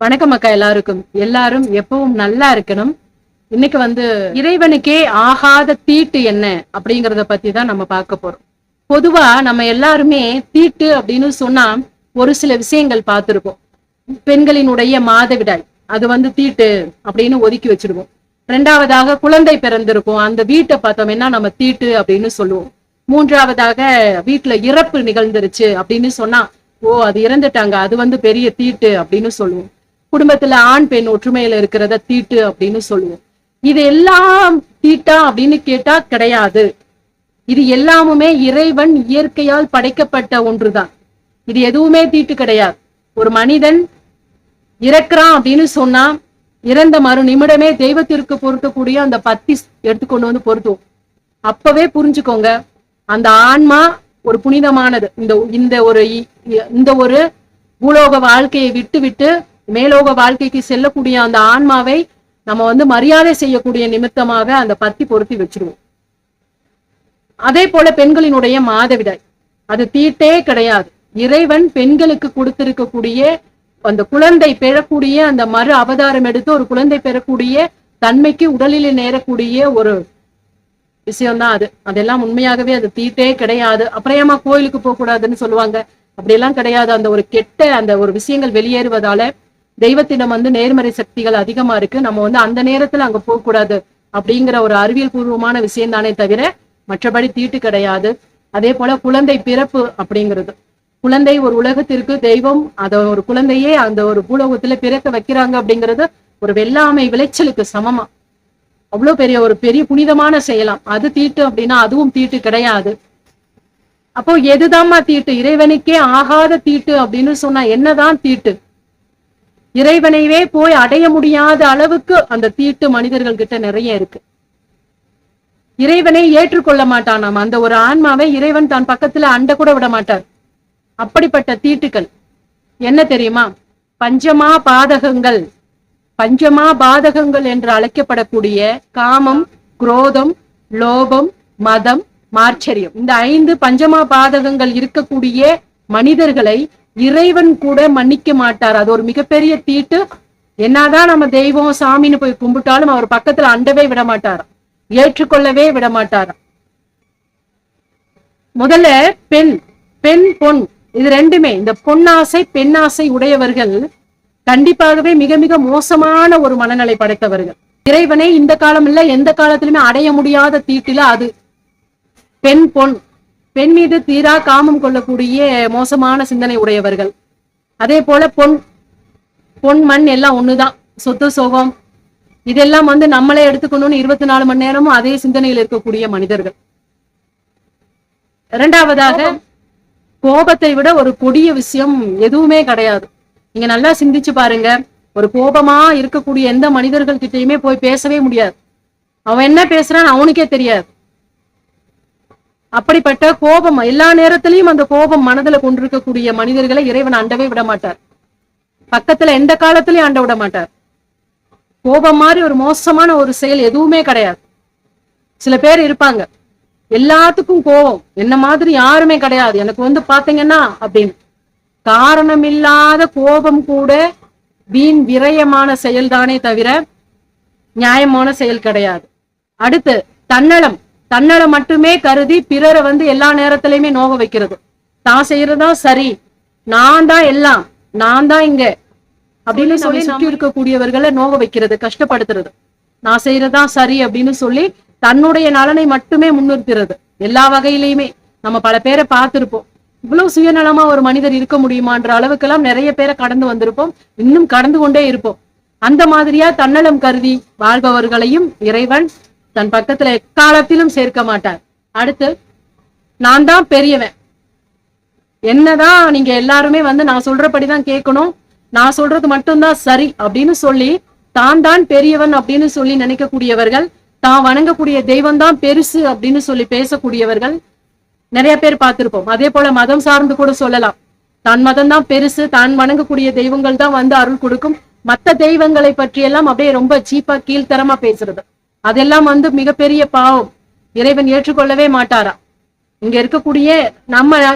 வணக்கம் அக்கா. எல்லாரும் எப்பவும் நல்லா இருக்கணும். இன்னைக்கு இறைவனுக்கே ஆகாத தீட்டு என்ன அப்படிங்கறத பத்தி தான் நம்ம பார்க்க போறோம். பொதுவா நம்ம எல்லாருமே தீட்டு அப்படின்னு சொன்னா ஒரு சில விஷயங்கள் பார்த்திருப்போம். பெண்களினுடைய மாதவிடாய் அது தீட்டு அப்படின்னு ஒதுக்கி வச்சிருவோம். இரண்டாவதாக குழந்தை பிறந்திருக்கும், அந்த வீட்டை பார்த்தோம்னா நம்ம தீட்டு அப்படின்னு சொல்லுவோம். மூன்றாவதாக வீட்டுல இறப்பு நிகழ்ந்துருச்சு அப்படின்னு சொன்னா அது இறந்துட்டாங்க, அது பெரிய தீட்டு அப்படின்னு சொல்லுவோம். குடும்பத்துல ஆண் பெண் ஒற்றுமையில இருக்கிறத தீட்டு அப்படின்னு சொல்லுவோம். இது எல்லாம் தீட்டா அப்படின்னு கேட்டா கிடையாது. இது எல்லாமுமே இறைவன் இயற்கையால் படைக்கப்பட்ட ஒன்றுதான். இது எதுவுமே தீட்டு கிடையாது. ஒரு மனிதன் இறக்குறான் அப்படின்னு சொன்னா இறந்த மறு நிமிடமே தெய்வத்திற்கு பொருத்தக்கூடிய அந்த பத்தி எடுத்துக்கொண்டு பொருத்துவோம். அப்பவே புரிஞ்சுக்கோங்க, அந்த ஆன்மா ஒரு புனிதமானது. இந்த ஒரு பூலோக வாழ்க்கையை விட்டு மேலோக வாழ்க்கைக்கு செல்லக்கூடிய அந்த ஆன்மாவை நம்ம மரியாதை செய்யக்கூடிய நிமித்தமாக அந்த பத்தி பொருத்தி வச்சிருவோம். அதே போல பெண்களினுடைய மாதவிடாய் அது தீட்டே கிடையாது. இறைவன் பெண்களுக்கு கொடுத்திருக்கக்கூடிய அந்த குழந்தை பெறக்கூடிய அந்த மறு அவதாரம் எடுத்து ஒரு குழந்தை பெறக்கூடிய தன்மைக்கு உடலில் நேரக்கூடிய ஒரு விஷயம்தான் அதெல்லாம் உண்மையாகவே அது தீட்டே கிடையாது. அப்புறமா கோயிலுக்கு போக கூடாதுன்னு சொல்லுவாங்க, அப்படியெல்லாம் கிடையாது. அந்த ஒரு அந்த ஒரு விஷயங்கள் வெளியேறுவதால தெய்வத்திடம் நேர்மறை சக்திகள் அதிகமா இருக்கு. நம்ம அந்த நேரத்துல அங்க போக கூடாது அப்படிங்கிற ஒரு அறிவியல் பூர்வமான விஷயம் தானே தவிர மற்றபடி தீட்டு கிடையாது. அதே போல குழந்தை பிறப்பு அப்படிங்கிறது, குழந்தை ஒரு உலகத்திற்கு தெய்வம், ஒரு குழந்தையே அந்த ஒரு பூலோகத்துல பிறக்க வைக்கிறாங்க அப்படிங்கிறது ஒரு வெள்ளாமை விளைச்சலுக்கு சமமா. அவ்வளவு ஒரு பெரிய புனிதமான செய்யலாம். அது தீட்டு அப்படின்னா அதுவும் தீட்டு கிடையாது. அப்போ எதுதாம்மா தீட்டு? இறைவனுக்கே ஆகாத தீட்டு அப்படின்னு சொன்னா என்னதான் தீட்டு? இறைவனைவே போய் அடைய முடியாத அளவுக்கு அந்த தீட்டு மனிதர்கள் கிட்ட நிறைய இருக்கு. இறைவனை ஏற்றுக்கொள்ள மாட்டானாம். அந்த ஒரு ஆன்மாவை இறைவன் தான் பக்கத்துல அண்ட கூட விட மாட்டார். அப்படிப்பட்ட தீட்டுகள் என்ன தெரியுமா? பஞ்சமா பாதகங்கள் என்று அழைக்கப்படக்கூடிய காமம், குரோதம், லோபம், மதம், மார்ச்சரியம், இந்த 5 பஞ்சமா பாதகங்கள் இருக்கக்கூடிய மனிதர்களை இறைவன் கூட மன்னிக்க மாட்டார். அது ஒரு மிகப்பெரிய தீட்டு. என்னதான் நம்ம தெய்வம் சாமின்னு போய் கும்பிட்டாலும் அவர் பக்கத்துல அண்டவே விட மாட்டாராம், ஏற்றுக்கொள்ளவே விட மாட்டாராம். முதல்ல பெண் பொன் இது ரெண்டுமே, இந்த பொன்னாசை பெண்ணாசை உடையவர்கள் கண்டிப்பாகவே மிக மிக மோசமான ஒரு மனநிலை படைத்தவர்கள். இறைவனை இந்த காலம் இல்ல எந்த காலத்திலுமே அடைய முடியாத தீட்டில அது பெண் மீது தீரா காமம் கொள்ளக்கூடிய மோசமான சிந்தனை உடையவர்கள். அதே போல பொன் மண் எல்லாம் ஒண்ணுதான், சொத்து சோகம் இதெல்லாம் நம்மளே எடுத்துக்கணும்னு 24 மணி நேரமும் அதே சிந்தனையில் இருக்கக்கூடிய மனிதர்கள். இரண்டாவதாக கோபத்தை விட ஒரு கொடிய விஷயம் எதுவுமே கிடையாது. நீங்க நல்லா சிந்திச்சு பாருங்க, ஒரு கோபமா இருக்கக்கூடிய எந்த மனிதர்கள் கிட்டயுமே போய் பேசவே முடியாது. அவன் என்ன பேசுறான்னு அவனுக்கே தெரியாது. அப்படிப்பட்ட கோபம் எல்லா நேரத்திலையும் அந்த கோபம் மனதுல கொண்டிருக்கக்கூடிய மனிதர்களை இறைவன் அண்டவே விட மாட்டார். பக்கத்துல எந்த காலத்திலயும் அண்ட விட மாட்டார். கோபம் மாதிரி ஒரு மோசமான ஒரு செயல் எதுவுமே கிடையாது. சில பேர் இருப்பாங்க, எல்லாத்துக்கும் கோபம், என்ன மாதிரி யாருமே கிடையாது, எனக்கு பாத்தீங்கன்னா அப்படின்னு. காரணமில்லாத கோபம் கூட வீண் விரயமான செயல்தானே தவிர நியாயமான செயல் கிடையாது. அடுத்து தன்னலம் மட்டுமே கருதி பிறரை எல்லா நேரத்திலையுமே நோக வைக்கிறது. தான் செய்யறதா சரி, நான் தான் எல்லாம், நான் தான் இங்க அப்படின்னு சொல்லி சுற்றி இருக்கக்கூடியவர்களை நோக வைக்கிறது, கஷ்டப்படுத்துறது. நான் செய்யறதா சரி அப்படின்னு சொல்லி தன்னுடைய நலனை மட்டுமே முன்னிறுத்துறது. எல்லா வகையிலையுமே நம்ம பல பேரை பார்த்திருப்போம். இவ்வளவு சுயநலமா ஒரு மனிதர் இருக்க முடியுமான்ற அளவுக்கெல்லாம் நிறைய பேரை கடந்து வந்திருப்போம், இன்னும் கடந்து கொண்டே இருப்போம். அந்த மாதிரியா தன்னலம் கருதி வாழ்பவர்களையும் இறைவன் தன் பக்கத்துல எக்காலத்திலும் சேர்க்க மாட்டார். அடுத்து நான் தான் பெரியவன், என்னதான் நீங்க எல்லாருமே நான் சொல்றபடிதான் கேட்கணும், நான் சொல்றது மட்டும்தான் சரி அப்படின்னு சொல்லி தான் பெரியவன் அப்படின்னு சொல்லி நினைக்கக்கூடியவர்கள், தான் வணங்கக்கூடிய தெய்வம் தான் பெருசு அப்படின்னு சொல்லி பேசக்கூடியவர்கள் நிறைய பேர் பார்த்திருப்போம். அதே போல மதம் சார்ந்து கூட சொல்லலாம், தான் மதம் தான் பெருசு, தான் வணங்கக்கூடிய தெய்வங்கள் தான் அருள் கொடுக்கும், மற்ற தெய்வங்களை பற்றியெல்லாம் அப்படியே ரொம்ப சீப்பா கீழ்த்தரமா பேசுறது, அதெல்லாம் மிகப்பெரிய பாவம். இறைவன் ஏற்றுக்கொள்ளவே மாட்டாரா. இங்க இருக்கக்கூடிய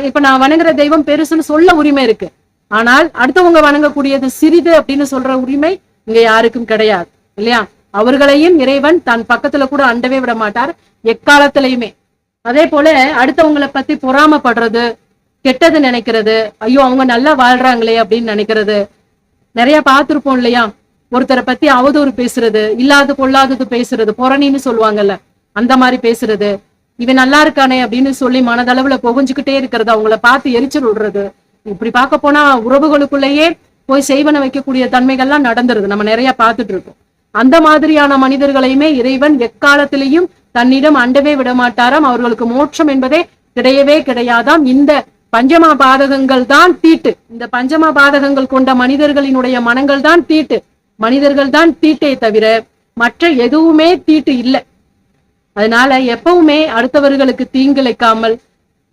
இப்ப நான் வணங்குற தெய்வம் பெருசுன்னு சொல்ல உரிமை இருக்கு, ஆனால் அடுத்தவங்க வணங்கக்கூடியது சிறிது அப்படின்னு சொல்ற உரிமை இங்க யாருக்கும் கிடையாது இல்லையா? அவர்களையும் இறைவன் தன் பக்கத்துல கூட அண்டவே விட மாட்டார் எக்காலத்திலையுமே. அதே போல அடுத்தவங்களை பத்தி பொறாமப்படுறது, கெட்டது நினைக்கிறது, ஐயோ அவங்க நல்லா வாழ்றாங்களே அப்படின்னு நினைக்கிறது நிறைய பார்த்திருப்போம் இல்லையா? ஒருத்தரை பத்தி அவதூறு பேசுறது, இல்லாத பொல்லாதது பேசுறது, புறணின்னு சொல்லுவாங்கல்ல, அந்த மாதிரி பேசுறது, இவன் நல்லா இருக்கானே அப்படின்னு சொல்லி மனதளவுல புகஞ்சுக்கிட்டே இருக்கிறது, அவங்கள பார்த்து எரிச்சல் விடுறது, இப்படி பார்க்க போனா உறவுகளுக்குள்ளேயே போய் செய்வன வைக்கக்கூடிய தன்மைகள்லாம் நடந்துருது, நம்ம நிறைய பார்த்துட்டு இருக்கோம். அந்த மாதிரியான மனிதர்களையுமே இறைவன் எக்காலத்திலையும் தன்னிடம் அண்டவே விட மாட்டாராம். அவர்களுக்கு மோட்சம் என்பதே கிடையவே கிடையாதாம். இந்த பஞ்சமா பாதகங்கள் தான் தீட்டு. இந்த பஞ்சமா பாதகங்கள் கொண்ட மனிதர்களினுடைய மனங்கள் தான் தீட்டு. மனிதர்கள் தான் தீட்டே தவிர மற்ற எதுவுமே தீட்டு இல்லை. அதனால எப்பவுமே அடுத்தவர்களுக்கு தீங்கிழைக்காமல்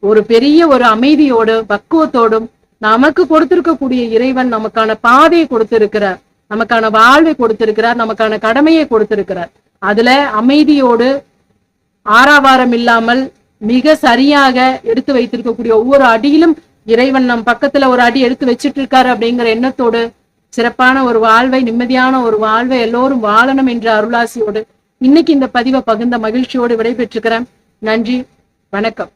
ஒரு பெரிய ஒரு அமைதியோடு பக்குவத்தோடும் நமக்கு கொடுத்திருக்கக்கூடிய இறைவன் நமக்கான பாதையை கொடுத்திருக்கிறார், நமக்கான வாழ்வை கொடுத்திருக்கிறார், நமக்கான கடமையை கொடுத்திருக்கிறார். அதுல அமைதியோடு ஆறாவாரம் இல்லாமல் மிக சரியாக எடுத்து வைத்திருக்கக்கூடிய ஒவ்வொரு அடியிலும் இறைவன் நம் பக்கத்துல ஒரு அடி எடுத்து வச்சிட்டு இருக்காரு அப்படிங்கிற எண்ணத்தோடு சிறப்பான ஒரு வாழ்வை, நிம்மதியான ஒரு வாழ்வை எல்லோரும் வாழணும் என்ற அருளாசியோடு இன்னைக்கு இந்த பதிவை பகிர்ந்த மகிழ்ச்சியோடு விடைபெற்றுக்கிறேன். நன்றி, வணக்கம்.